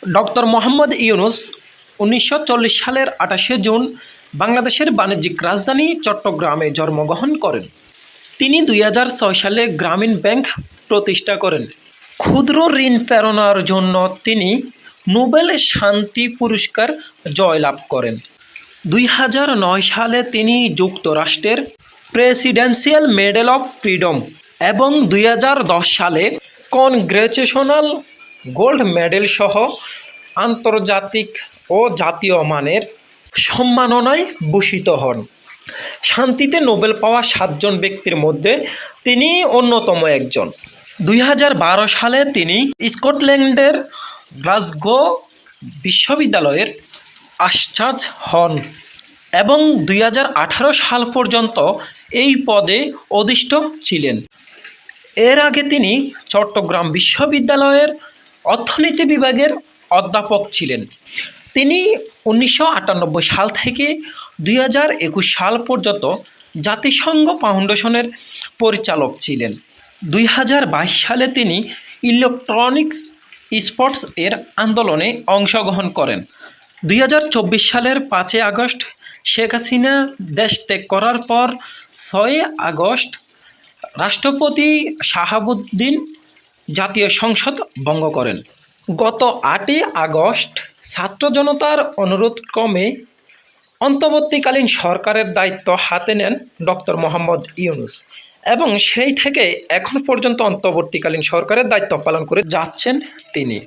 Doctor Mohammad Yunus ১৯৪০ সালের ২৮শে June বাংলাদেশের বাণিজ্যিক রাজধানী চট্টগ্রামে জন্মগ্রহণ করেন। তিনি ২০০৬ সালে গ্রামীণ ব্যাংক প্রতিষ্ঠা করেন। ক্ষুদ্র ঋণ প্রেরণার জন্য তিনি নোবেল শান্তি পুরস্কার জয়লাভ করেন। ২০০৯ সালে তিনি যুক্তরাষ্ট্রের প্রেসিডেন্সিয়াল মেডেল অফ ফ্রিডম এবং ২০১০ সালে কংগ্রেচুলেশনাল গোল্ড মেডেল সহ আন্তর্জাতিক ও জাতীয় মানের সম্মাননায় ভূষিত হন। শান্তিতে নোবেল পাওয়া ৭ জন ব্যক্তির মধ্যে তিনি অন্যতম একজন। ২০১২ সালে তিনি স্কটল্যান্ডের গ্লাসগো বিশ্ববিদ্যালয়ের আচার্য হন এবং ২০১৮ সাল পর্যন্ত এই পদে অধিষ্ঠিত ছিলেন। এর আগে তিনি চট্টগ্রাম বিশ্ববিদ্যালয়ের অর্থনীতি বিভাগের অধ্যাপক ছিলেন। তিনি ১৯৯৮ সাল থেকে ২০২১ সাল পর্যন্ত জাতিসংঘ ফাউন্ডেশনের পরিচালক ছিলেন। ২০২২ সালে তিনি ইলেকট্রনিক্স স্পোর্টস এর আন্দোলনে অংশগ্রহণ করেন। ২০২৪ সালের ৫ আগস্ট শেখ হাসিনা দেশ ত্যাগ করার পর ৬ আগস্ট রাষ্ট্রপতি শাহাবুদ্দিন জাতীয় সংসদ ভঙ্গ করেন। গত ৮ আগস্ট ছাত্র জনতার অনুরোধক্রমে অন্তর্বর্তীকালীন সরকারের দায়িত্ব হাতে নেন ডক্টর মোহাম্মদ ইউনূস এবং সেই থেকে এখন পর্যন্ত অন্তর্বর্তীকালীন সরকারের দায়িত্ব পালন করে যাচ্ছেন তিনি।